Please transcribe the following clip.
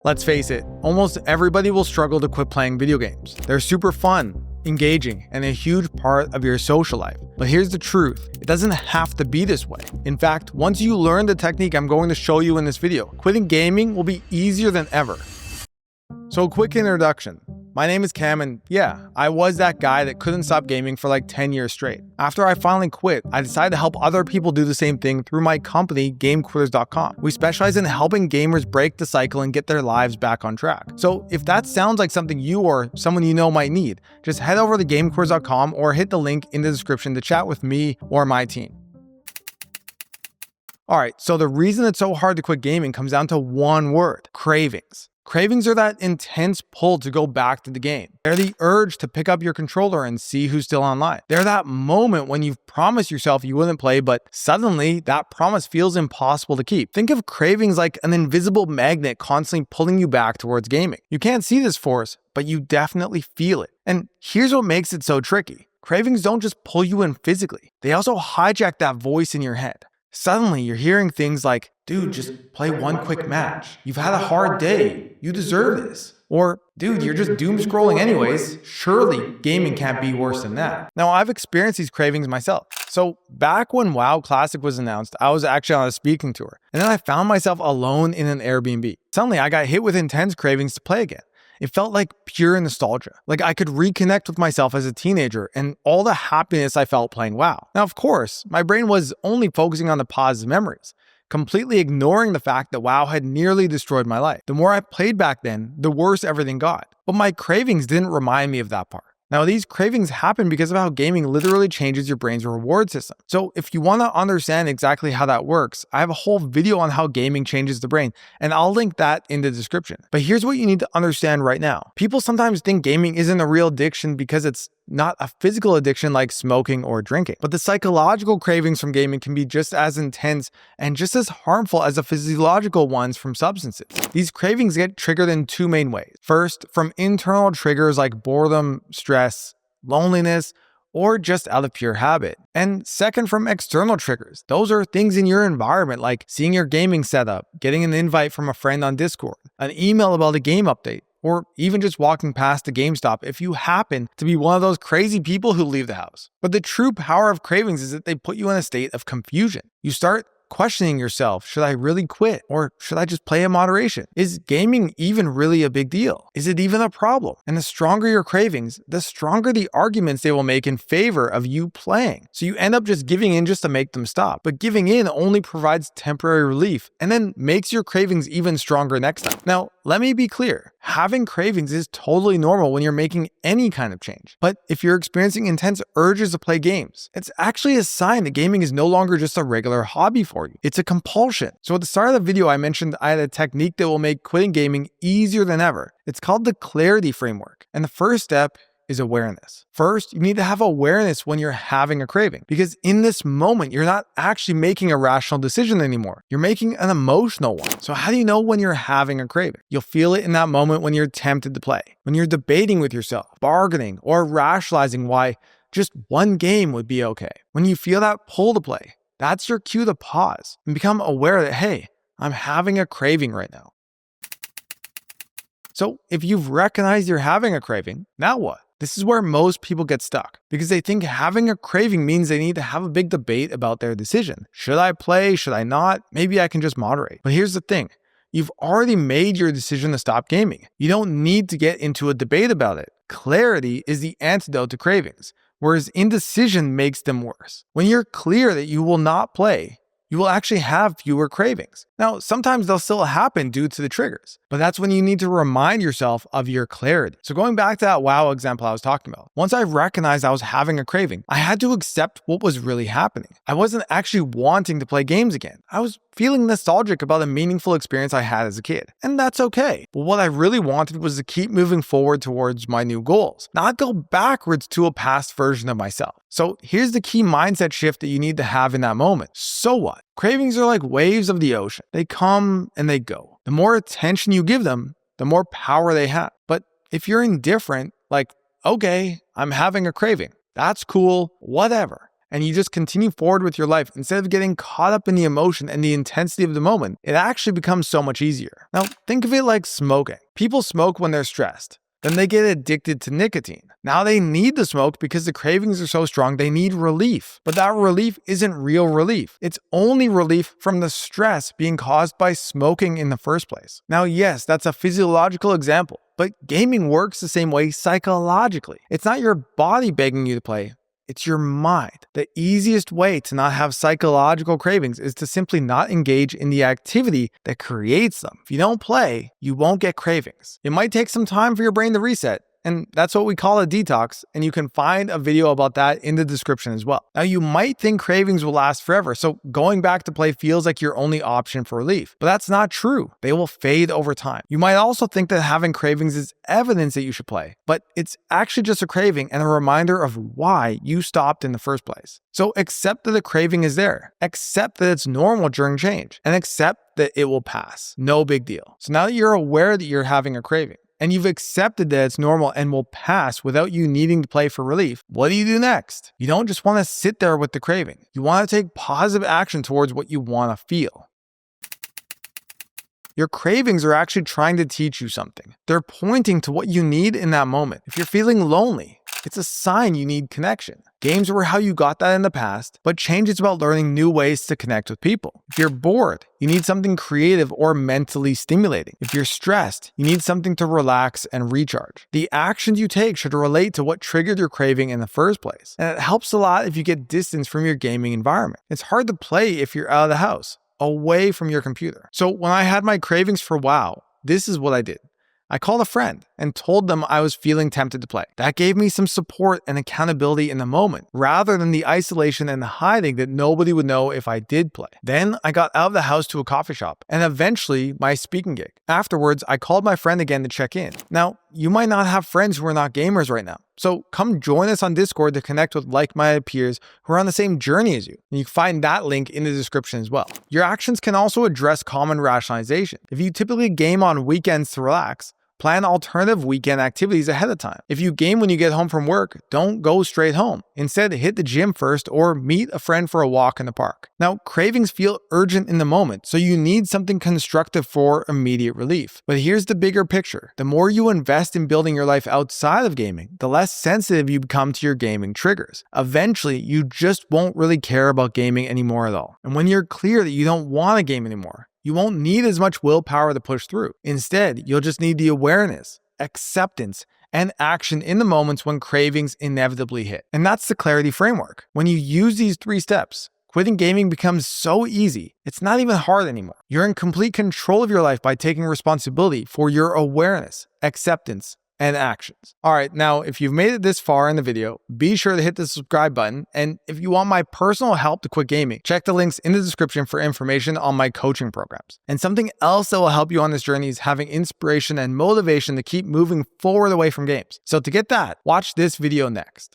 Let's face it, almost everybody will struggle to quit playing video games. They're super fun, engaging, and a huge part of your social life. But here's the truth, it doesn't have to be this way. In fact, once you learn the technique I'm going to show you in this video, quitting gaming will be easier than ever. So a quick introduction. My name is Cam, and yeah, I was that guy that couldn't stop gaming for like 10 years straight. After I finally quit, I decided to help other people do the same thing through my company, GameQuitters.com. We specialize in helping gamers break the cycle and get their lives back on track. So if that sounds like something you or someone you know might need, just head over to GameQuitters.com or hit the link in the description to chat with me or my team. Alright, so the reason it's so hard to quit gaming comes down to one word: cravings. Cravings are that intense pull to go back to the game. They're the urge to pick up your controller and see who's still online. They're that moment when you've promised yourself you wouldn't play, but suddenly that promise feels impossible to keep. Think of cravings like an invisible magnet constantly pulling you back towards gaming. You can't see this force, but you definitely feel it. And here's what makes it so tricky. Cravings don't just pull you in physically. They also hijack that voice in your head. Suddenly, you're hearing things like, dude, just play one quick match. You've had a hard day. You deserve this. Or, dude, you're just doom scrolling anyways. Surely gaming can't be worse than that. Now, I've experienced these cravings myself. So back when WoW Classic was announced, I was actually on a speaking tour. And then I found myself alone in an Airbnb. Suddenly, I got hit with intense cravings to play again. It felt like pure nostalgia. Like I could reconnect with myself as a teenager and all the happiness I felt playing WoW. Now, of course, my brain was only focusing on the positive memories, completely ignoring the fact that WoW had nearly destroyed my life. The more I played back then, the worse everything got. But my cravings didn't remind me of that part. Now, these cravings happen because of how gaming literally changes your brain's reward system. So if you want to understand exactly how that works, I have a whole video on how gaming changes the brain, and I'll link that in the description. But here's what you need to understand right now. People sometimes think gaming isn't a real addiction because it's not a physical addiction like smoking or drinking. But the psychological cravings from gaming can be just as intense and just as harmful as the physiological ones from substances. These cravings get triggered in two main ways. First, from internal triggers like boredom, stress, loneliness, or just out of pure habit. And second, from external triggers. Those are things in your environment like seeing your gaming setup, getting an invite from a friend on Discord, an email about a game update, or even just walking past the GameStop if you happen to be one of those crazy people who leave the house. But the true power of cravings is that they put you in a state of confusion. You start questioning yourself, should I really quit? Or should I just play in moderation? Is gaming even really a big deal? Is it even a problem? And the stronger your cravings, the stronger the arguments they will make in favor of you playing. So you end up just giving in just to make them stop. But giving in only provides temporary relief and then makes your cravings even stronger next time. Now, let me be clear. Having cravings is totally normal when you're making any kind of change. But if you're experiencing intense urges to play games, it's actually a sign that gaming is no longer just a regular hobby for you. It's a compulsion. So at the start of the video, I mentioned I had a technique that will make quitting gaming easier than ever. It's called the clarity framework. And the first step is awareness. First, you need to have awareness when you're having a craving, because in this moment, you're not actually making a rational decision anymore. You're making an emotional one. So how do you know when you're having a craving? You'll feel it in that moment when you're tempted to play, when you're debating with yourself, bargaining, or rationalizing why just one game would be okay. When you feel that pull to play, that's your cue to pause and become aware that, hey, I'm having a craving right now. So if you've recognized you're having a craving, now what? This is where most people get stuck because they think having a craving means they need to have a big debate about their decision. Should I play? Should I not? Maybe I can just moderate. But here's the thing. You've already made your decision to stop gaming. You don't need to get into a debate about it. Clarity is the antidote to cravings, whereas indecision makes them worse. When you're clear that you will not play, you will actually have fewer cravings. Now, sometimes they'll still happen due to the triggers, but that's when you need to remind yourself of your clarity. So going back to that WoW example I was talking about, once I recognized I was having a craving, I had to accept what was really happening. I wasn't actually wanting to play games again. I was feeling nostalgic about a meaningful experience I had as a kid, and that's okay. But what I really wanted was to keep moving forward towards my new goals, not go backwards to a past version of myself. So here's the key mindset shift that you need to have in that moment. So what? Cravings are like waves of the ocean. They come and they go. The more attention you give them, the more power they have. But if you're indifferent, like, okay, I'm having a craving, that's cool, whatever, and you just continue forward with your life instead of getting caught up in the emotion and the intensity of the moment, it actually becomes so much easier. Now, think of it like smoking. People smoke when they're stressed. Then they get addicted to nicotine. Now they need the smoke because the cravings are so strong they need relief. But that relief isn't real relief. It's only relief from the stress being caused by smoking in the first place. Now, yes, that's a physiological example, but gaming works the same way psychologically. It's not your body begging you to play. It's your mind. The easiest way to not have psychological cravings is to simply not engage in the activity that creates them. If you don't play, you won't get cravings. It might take some time for your brain to reset, and that's what we call a detox, and you can find a video about that in the description as well. Now, you might think cravings will last forever, so going back to play feels like your only option for relief, but that's not true. They will fade over time. You might also think that having cravings is evidence that you should play, but it's actually just a craving and a reminder of why you stopped in the first place. So accept that the craving is there, accept that it's normal during change, and accept that it will pass. No big deal. So now that you're aware that you're having a craving, and you've accepted that it's normal and will pass without you needing to play for relief, what do you do next? You don't just want to sit there with the craving. You want to take positive action towards what you want to feel. Your cravings are actually trying to teach you something. They're pointing to what you need in that moment. If you're feeling lonely, it's a sign you need connection. Games were how you got that in the past, but change is about learning new ways to connect with people. If you're bored, you need something creative or mentally stimulating. If you're stressed, you need something to relax and recharge. The actions you take should relate to what triggered your craving in the first place. And it helps a lot if you get distance from your gaming environment. It's hard to play if you're out of the house, away from your computer. So when I had my cravings for WoW, this is what I did. I called a friend and told them I was feeling tempted to play. That gave me some support and accountability in the moment, rather than the isolation and the hiding that nobody would know if I did play. Then I got out of the house to a coffee shop and eventually my speaking gig. Afterwards, I called my friend again to check in. Now, you might not have friends who are not gamers right now, so come join us on Discord to connect with like-minded peers who are on the same journey as you. And you can find that link in the description as well. Your actions can also address common rationalization. If you typically game on weekends to relax, plan alternative weekend activities ahead of time. If you game when you get home from work, don't go straight home. Instead, hit the gym first or meet a friend for a walk in the park. Now, cravings feel urgent in the moment, so you need something constructive for immediate relief. But here's the bigger picture. The more you invest in building your life outside of gaming, the less sensitive you become to your gaming triggers. Eventually, you just won't really care about gaming anymore at all. And when you're clear that you don't want to game anymore, you won't need as much willpower to push through. Instead, you'll just need the awareness, acceptance, and action in the moments when cravings inevitably hit. And that's the clarity framework. When you use these 3 steps, quitting gaming becomes so easy, it's not even hard anymore. You're in complete control of your life by taking responsibility for your awareness, acceptance, and actions. All right, now if you've made it this far in the video, be sure to hit the subscribe button. And if you want my personal help to quit gaming, check the links in the description for information on my coaching programs. And something else that will help you on this journey is having inspiration and motivation to keep moving forward away from games. So to get that, watch this video next.